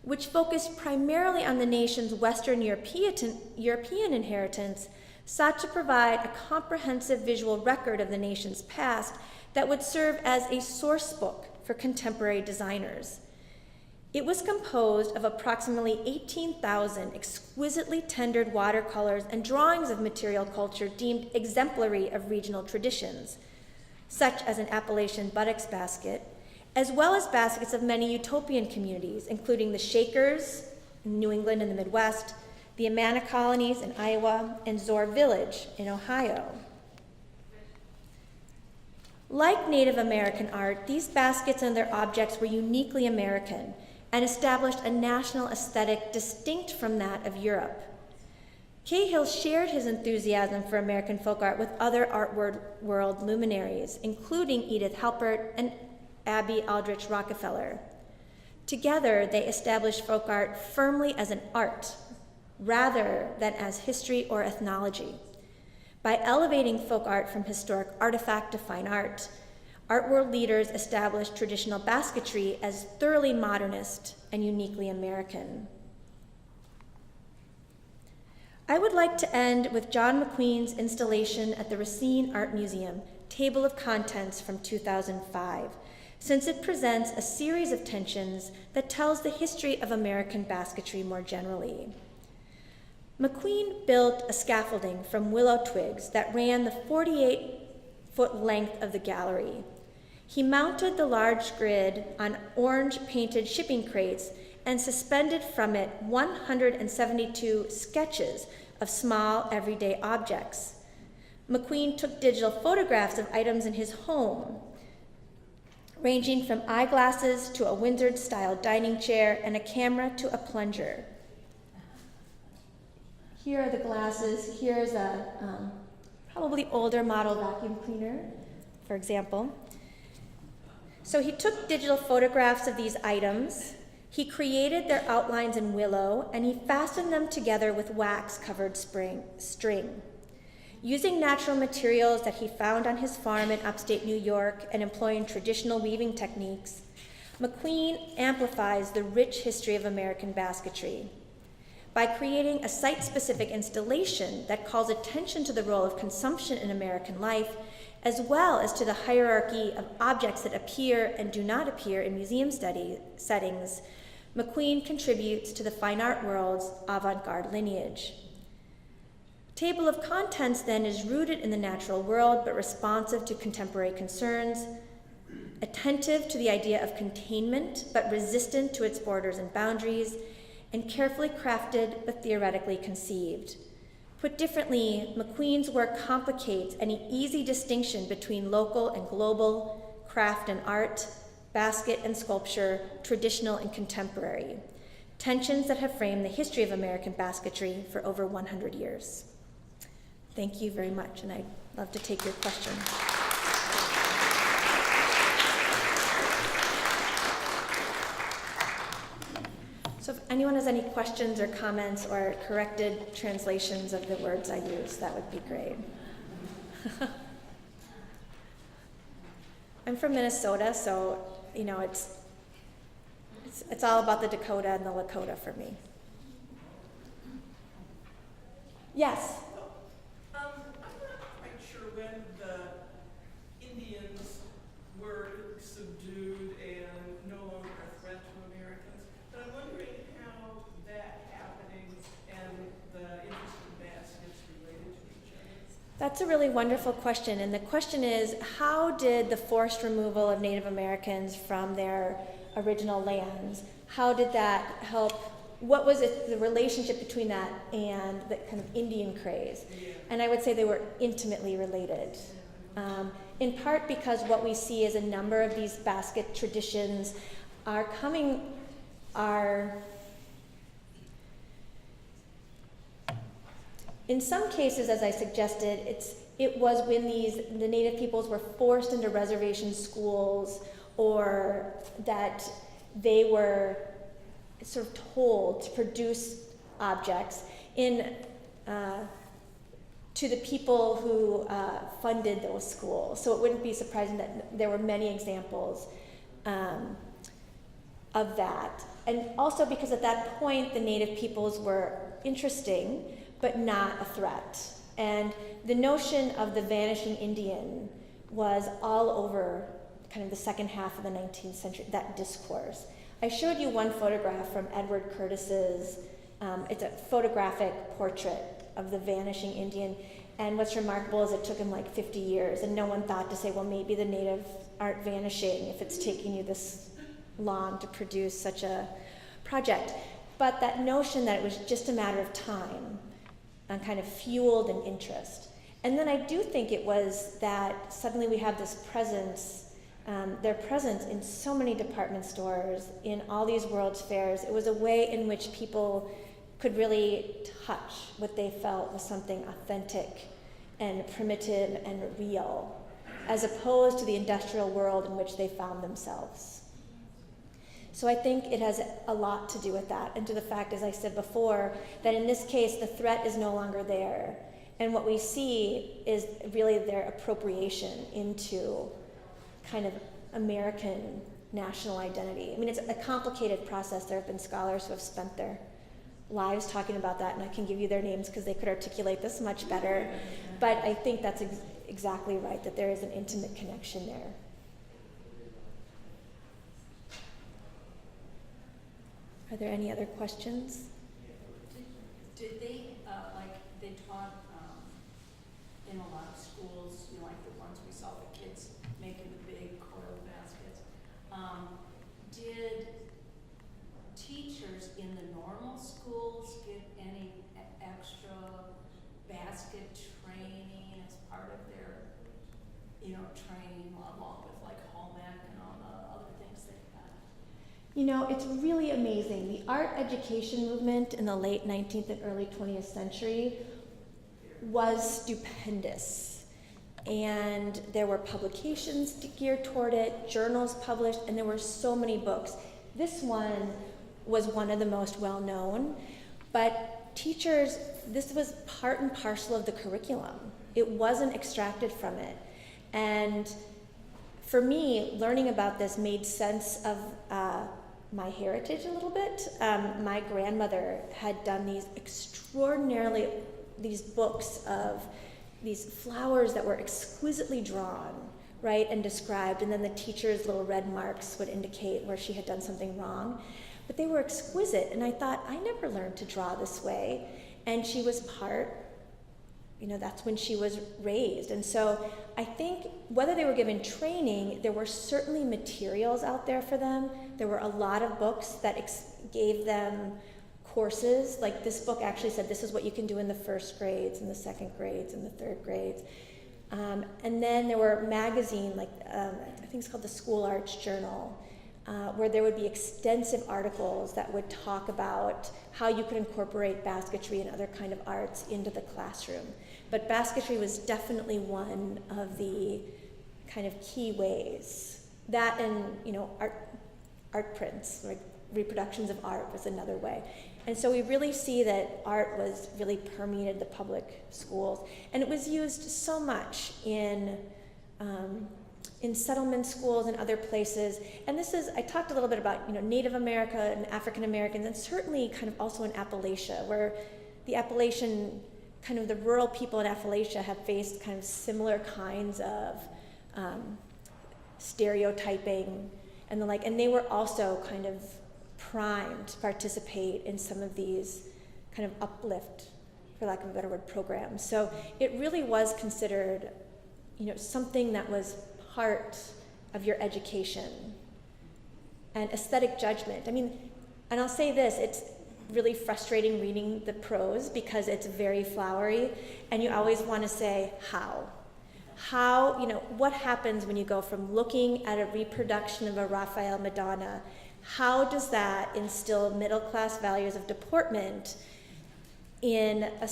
which focused primarily on the nation's Western European inheritance, sought to provide a comprehensive visual record of the nation's past that would serve as a source book for contemporary designers. It was composed of approximately 18,000 exquisitely tendered watercolors and drawings of material culture deemed exemplary of regional traditions, such as an Appalachian buttocks basket, as well as baskets of many utopian communities, including the Shakers in New England and the Midwest, the Amana colonies in Iowa, and Zor Village in Ohio. Like Native American art, these baskets and their objects were uniquely American and established a national aesthetic distinct from that of Europe. Cahill shared his enthusiasm for American folk art with other art world luminaries, including Edith Halpert and Abby Aldrich Rockefeller. Together, they established folk art firmly as an art, rather than as history or ethnology. By elevating folk art from historic artifact to fine art world leaders established traditional basketry as thoroughly modernist and uniquely American. I would like to end with John McQueen's installation at the Racine Art Museum, Table of Contents from 2005, since it presents a series of tensions that tells the history of American basketry more generally. McQueen built a scaffolding from willow twigs that ran the 48-foot length of the gallery. He mounted the large grid on orange-painted shipping crates and suspended from it 172 sketches of small, everyday objects. McQueen took digital photographs of items in his home, ranging from eyeglasses to a Windsor-style dining chair and a camera to a plunger. Here are the glasses. Here's a probably older model vacuum cleaner, for example. So he took digital photographs of these items, he created their outlines in willow, and he fastened them together with wax-covered string. Using natural materials that he found on his farm in upstate New York and employing traditional weaving techniques, McQueen amplifies the rich history of American basketry. By creating a site-specific installation that calls attention to the role of consumption in American life, as well as to the hierarchy of objects that appear and do not appear in museum settings, McQueen contributes to the fine art world's avant-garde lineage. Table of Contents, then, is rooted in the natural world, but responsive to contemporary concerns, attentive to the idea of containment, but resistant to its borders and boundaries, and carefully crafted, but theoretically conceived. Put differently, McQueen's work complicates any easy distinction between local and global, craft and art, basket and sculpture, traditional and contemporary, tensions that have framed the history of American basketry for over 100 years. Thank you very much, and I'd love to take your questions. So if anyone has any questions or comments or corrected translations of the words I use, that would be great. I'm from Minnesota, so it's all about the Dakota and the Lakota for me. Yes? I'm not quite sure when the Indians were subdued and no longer a threat to Americans, but I'm wondering how that happening and the interest in baskets related to each other. That's a really wonderful question, and the question is, how did the forced removal of Native Americans from their original lands, how did that help? What was it, the relationship between that and the kind of Indian craze? Yeah. And I would say they were intimately related. In part because what we see is a number of these basket traditions are in some cases, as I suggested, it was when the Native peoples were forced into reservation schools, or that they were sort of told to produce objects to the people who funded those schools. So it wouldn't be surprising that there were many examples of that. And also because at that point the Native peoples were interesting, but not a threat. And the notion of the vanishing Indian was all over kind of the second half of the 19th century, that discourse. I showed you one photograph from Edward Curtis's, it's a photographic portrait of the vanishing Indian, and what's remarkable is it took him like 50 years, and no one thought to say, well, maybe the natives aren't vanishing if it's taking you this long to produce such a project. But that notion that it was just a matter of time kind of fueled an interest. And then I do think it was that suddenly we have this presence, their presence in so many department stores, in all these World's Fairs. It was a way in which people could really touch what they felt was something authentic and primitive and real, as opposed to the industrial world in which they found themselves. So I think it has a lot to do with that, and to the fact, as I said before, that in this case the threat is no longer there. And what we see is really their appropriation into kind of American national identity. I mean, it's a complicated process. There have been scholars who have spent their lives talking about that, and I can give you their names because they could articulate this much better. But I think that's exactly right, that there is an intimate connection there. Are there any other questions? Did they, they taught in a lot of schools, like the ones we saw the kids making the big coil baskets, did teachers in the normal schools get any extra basket training as part of their, training along with like home ec and all the other things they've got? It's really amazing. The art education movement in the late 19th and early 20th century was stupendous. And there were publications geared toward it, journals published, and there were so many books. This one was one of the most well-known, but teachers, this was part and parcel of the curriculum. It wasn't extracted from it. And for me, learning about this made sense of my heritage a little bit. My grandmother had done these books of these flowers that were exquisitely drawn, right, and described, and then the teacher's little red marks would indicate where she had done something wrong. But they were exquisite, and I thought, I never learned to draw this way. And she was that's when she was raised. And so I think whether they were given training, there were certainly materials out there for them. There were a lot of books that gave them courses. Like this book actually said, this is what you can do in the first grades, and the second grades, and the third grades. And then there were magazines, I think it's called the School Arts Journal, where there would be extensive articles that would talk about how you could incorporate basketry and other kind of arts into the classroom. But basketry was definitely one of the kind of key ways. That and, art prints, like reproductions of art was another way. And so we really see that art was really permeated the public schools. And it was used so much in settlement schools and other places. And I talked a little bit about, Native America and African Americans, and certainly kind of also in Appalachia, where the Appalachian, kind of the rural people in Appalachia have faced kind of similar kinds of stereotyping and the like, and they were also kind of primed to participate in some of these kind of uplift, for lack of a better word, programs. So it really was considered, something that was part of your education. And aesthetic judgment. And I'll say this, it's really frustrating reading the prose because it's very flowery, and you always want to say, how? What happens when you go from looking at a reproduction of a Raphael Madonna? How does that instill middle-class values of deportment in a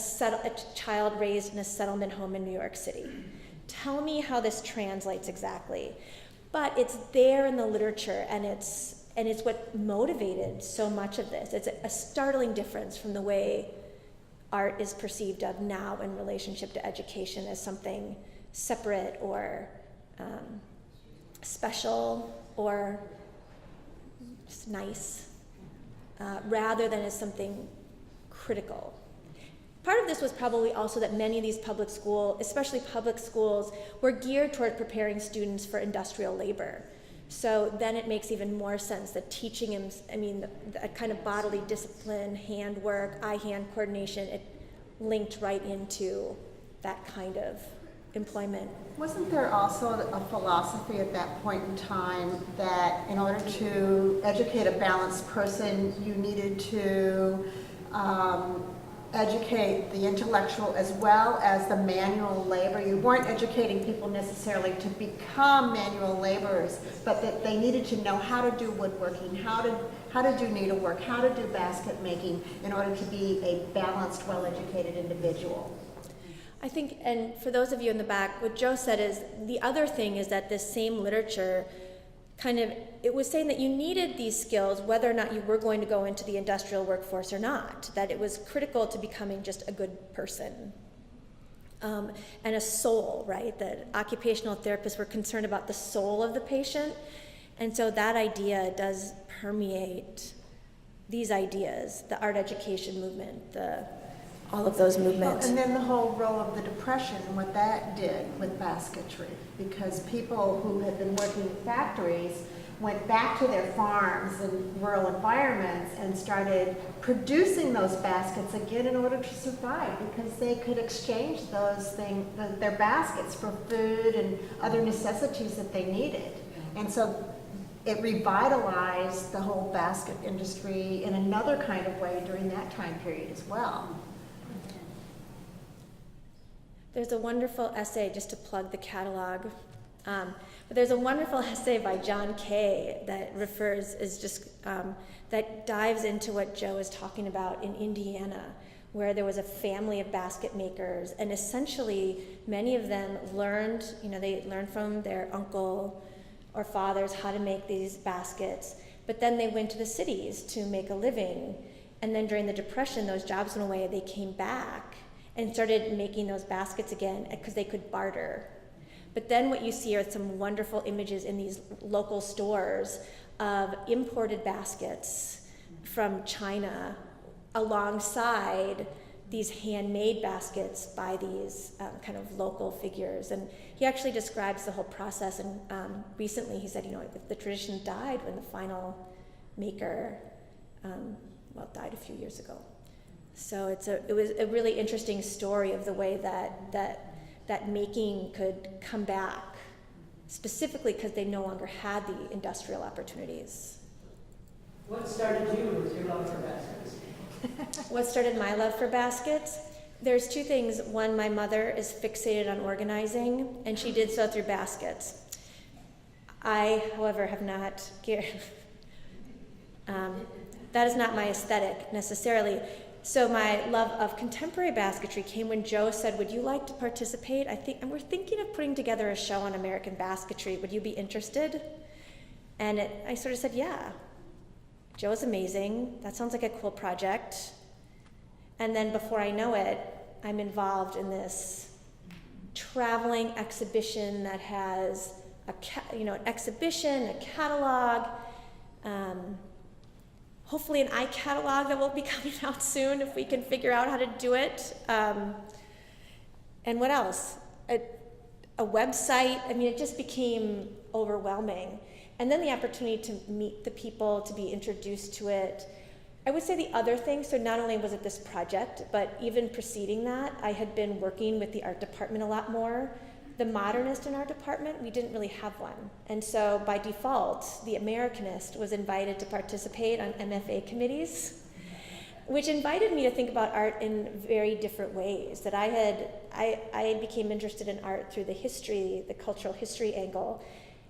child raised in a settlement home in New York City? Tell me how this translates exactly. But it's there in the literature, and it's what motivated so much of this. It's a startling difference from the way art is perceived of now in relationship to education as something separate or special or just nice, rather than as something critical. Part of this was probably also that many of these public schools, especially public schools, were geared toward preparing students for industrial labor. So then it makes even more sense that teaching him, a kind of bodily discipline, handwork, eye-hand coordination, it linked right into that kind of employment. Wasn't there also a philosophy at that point in time that in order to educate a balanced person, you needed to educate the intellectual as well as the manual labor? You weren't educating people necessarily to become manual laborers, but that they needed to know how to do woodworking, how to do needlework, how to do basket making in order to be a balanced, well-educated individual. I think, and for those of you in the back, what Joe said is, the other thing is that this same literature it was saying that you needed these skills whether or not you were going to go into the industrial workforce or not, that it was critical to becoming just a good person. And a soul, right? That occupational therapists were concerned about the soul of the patient. And so that idea does permeate these ideas, the art education movement, all of those movements. And then the whole role of the Depression and what that did with basketry, because people who had been working in factories went back to their farms and rural environments and started producing those baskets again in order to survive, because they could exchange those things, their baskets, for food and other necessities that they needed. And so it revitalized the whole basket industry in another kind of way during that time period as well. There's a wonderful essay, just to plug the catalog, but there's a wonderful essay by John Kay that that dives into what Joe is talking about in Indiana, where there was a family of basket makers, and essentially many of them learned, they learned from their uncle or fathers how to make these baskets, but then they went to the cities to make a living, and then during the Depression, those jobs went away, they came back and started making those baskets again because they could barter. But then what you see are some wonderful images in these local stores of imported baskets from China alongside these handmade baskets by these kind of local figures. And he actually describes the whole process, and recently he said, if the tradition died when the final maker, died a few years ago. So it was a really interesting story of the way that making could come back, specifically because they no longer had the industrial opportunities. What started you with your love for baskets? What started my love for baskets? There's two things. One, my mother is fixated on organizing, and she did so through baskets. I, however, have not. That is not my aesthetic necessarily. So my love of contemporary basketry came when Joe said, "Would you like to participate? We're thinking of putting together a show on American basketry. Would you be interested?" And I sort of said, "Yeah." Joe is amazing. That sounds like a cool project. And then before I know it, I'm involved in this traveling exhibition that has an exhibition, a catalog, hopefully an iCatalog that will be coming out soon if we can figure out how to do it. And what else? A website. It just became overwhelming. And then the opportunity to meet the people, to be introduced to it. I would say the other thing, so not only was it this project, but even preceding that, I had been working with the art department a lot more. The modernist in our department, we didn't really have one. And so by default, the Americanist was invited to participate on MFA committees, which invited me to think about art in very different ways. That I became interested in art through the cultural history angle.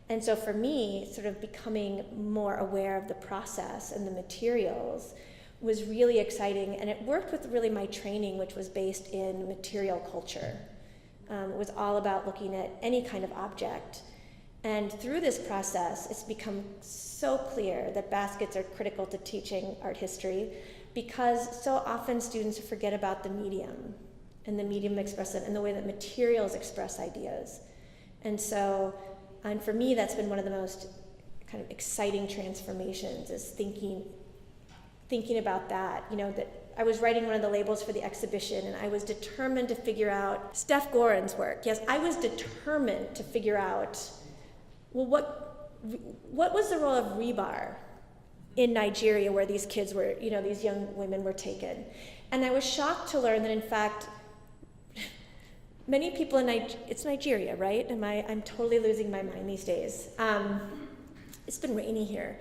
And so for me, sort of becoming more aware of the process and the materials was really exciting. And it worked with really my training, which was based in material culture. It was all about looking at any kind of object. And through this process, it's become so clear that baskets are critical to teaching art history, because so often students forget about the medium and the medium expressive and the way that materials express ideas. And for me, that's been one of the most kind of exciting transformations, is thinking about that. That I was writing one of the labels for the exhibition, and I was determined to figure out Steph Goran's work. Yes, I was determined to figure out, what was the role of rebar in Nigeria, where these kids were, these young women were taken. And I was shocked to learn that, in fact, many people it's Nigeria, right? I'm totally losing my mind these days. It's been rainy here.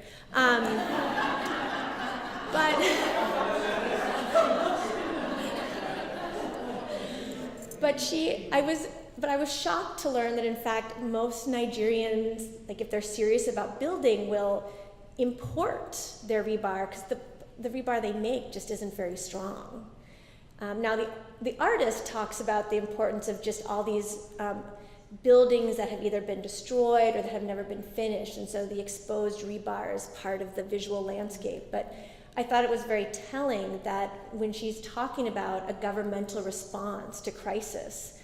But I was shocked to learn that, in fact, most Nigerians, if they're serious about building, will import their rebar, because the rebar they make just isn't very strong. Now, the artist talks about the importance of just all these buildings that have either been destroyed or that have never been finished, and so the exposed rebar is part of the visual landscape. But I thought it was very telling that when she's talking about a governmental response to crisis,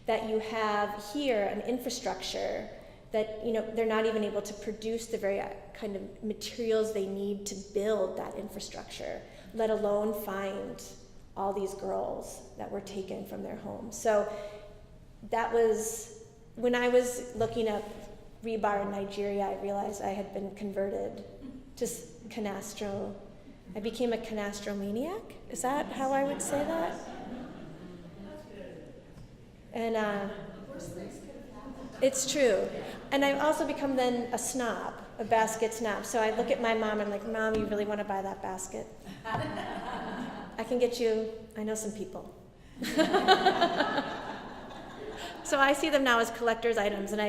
that you have here an infrastructure that, they're not even able to produce the very kind of materials they need to build that infrastructure, let alone find all these girls that were taken from their homes. So that was, when I was looking up rebar in Nigeria, I realized I had been converted to canastro. I became a canastromaniac. Is that how I would say that? And it's true. And I've also become then a snob a basket snob. So I look at my mom and I'm like, Mom, you really want to buy that basket? I can get you, I know some people. So I see them now as collector's items, and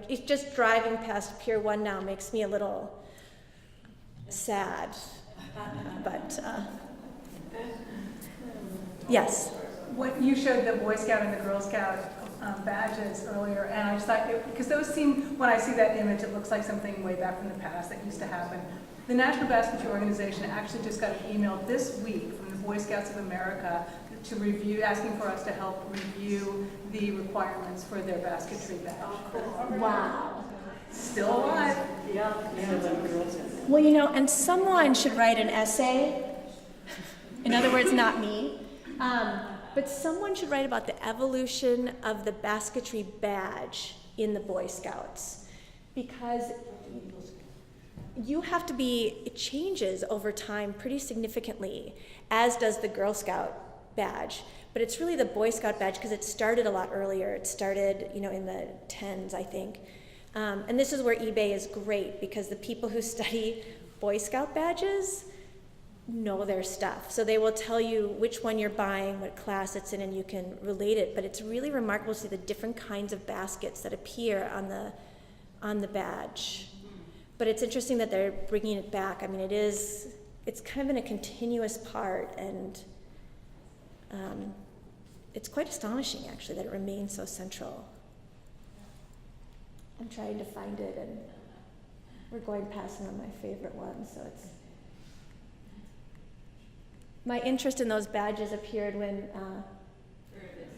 it's just driving past Pier 1 now makes me a little sad. But, yes. What you showed the Boy Scout and the Girl Scout badges earlier, and I just thought, because those seem, when I see that image, it looks like something way back from the past that used to happen. The National Basketry Organization actually just got an email this week from the Boy Scouts of America to review, asking for us to help review the requirements for their basketry badge. Wow. Still alive. Well, and someone should write an essay. In other words, not me. But someone should write about the evolution of the basketry badge in the Boy Scouts. Because it changes over time pretty significantly, as does the Girl Scout badge. But it's really the Boy Scout badge because it started a lot earlier. It started, in the 10s, I think. And this is where eBay is great because the people who study Boy Scout badges know their stuff. So they will tell you which one you're buying, what class it's in, and you can relate it. But it's really remarkable to see the different kinds of baskets that appear on the badge. But it's interesting that they're bringing it back. I mean, it's kind of been a continuous part, and it's quite astonishing, actually, that it remains so central. I'm trying to find it, and we're going past one of my favorite ones, so it's... My interest in those badges appeared when,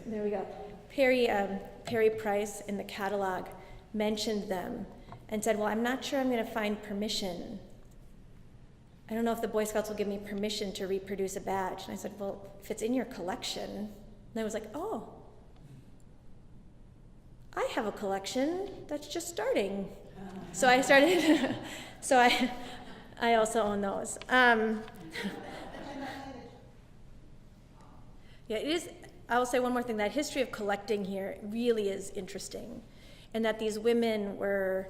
there we go, Perry Price in the catalog mentioned them and said, well, I'm not sure I'm going to find permission. I don't know if the Boy Scouts will give me permission to reproduce a badge. And I said, well, if it's in your collection. And I was like, oh, I have a collection that's just starting. So I started, I also own those. Yeah, it is. I will say one more thing. That history of collecting here really is interesting, and that these women were.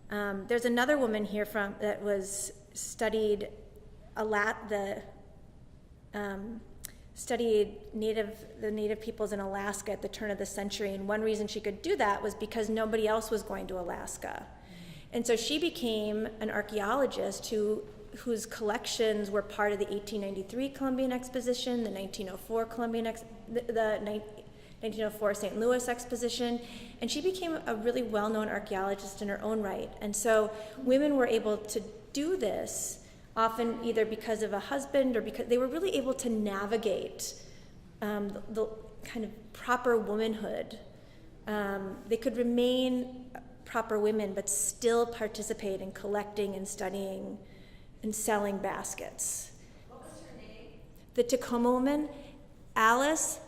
There's another woman here that was studied studied the native peoples in Alaska at the turn of the century, and one reason she could do that was because nobody else was going to Alaska, and so she became an archaeologist whose collections were part of the 1893 Columbian Exposition, the 1904 the 1904 St. Louis Exposition, and she became a really well-known archaeologist in her own right. And so women were able to do this, often either because of a husband or because they were really able to navigate the kind of proper womanhood. They could remain proper women, but still participate in collecting and studying and selling baskets. What was her name? The Tacoma woman, Alice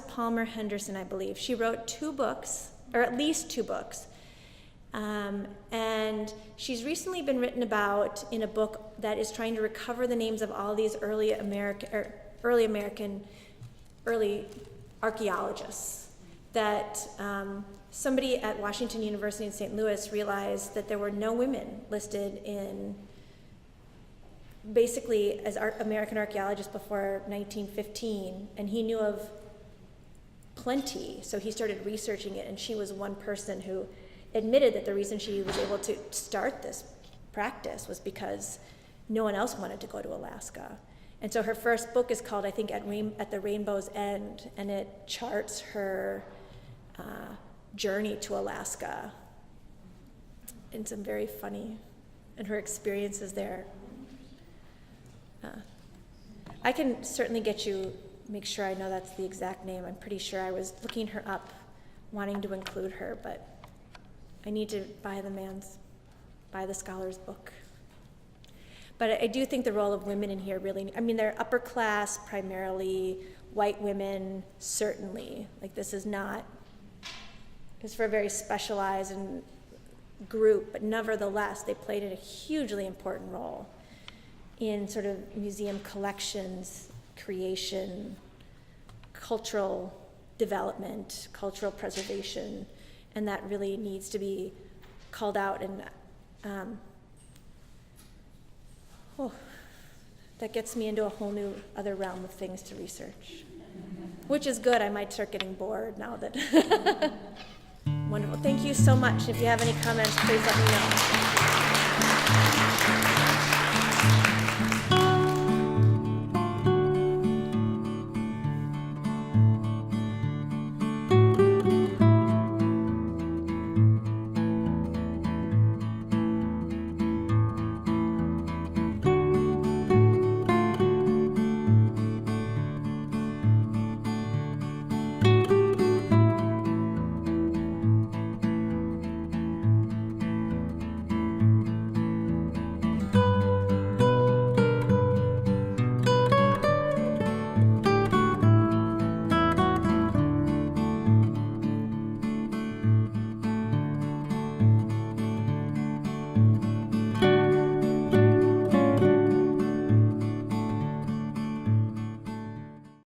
Palmer Henderson, I believe. She wrote 2 books, or at least 2 books. And she's recently been written about in a book that is trying to recover the names of all these early archaeologists that somebody at Washington University in St. Louis realized that there were no women listed in basically as American archaeologists before 1915, and he knew of plenty, so he started researching it, and she was one person who admitted that the reason she was able to start this practice was because no one else wanted to go to Alaska. And so her first book is called, I think, At the Rainbow's End, and it charts her journey to Alaska. And some very funny, and her experiences there. I can certainly make sure I know that's the exact name. I'm pretty sure I was looking her up, wanting to include her, but I need to buy the scholar's book. But I do think the role of women in here really, they're upper class, primarily white women, certainly. Like this is not, it's for a very specialized group, but nevertheless, they played a hugely important role in sort of museum collections, creation, cultural development, cultural preservation, and that really needs to be called out, and that gets me into a whole new other realm of things to research, which is good. I might start getting bored now that. Wonderful. Thank you so much. If you have any comments, please let me know.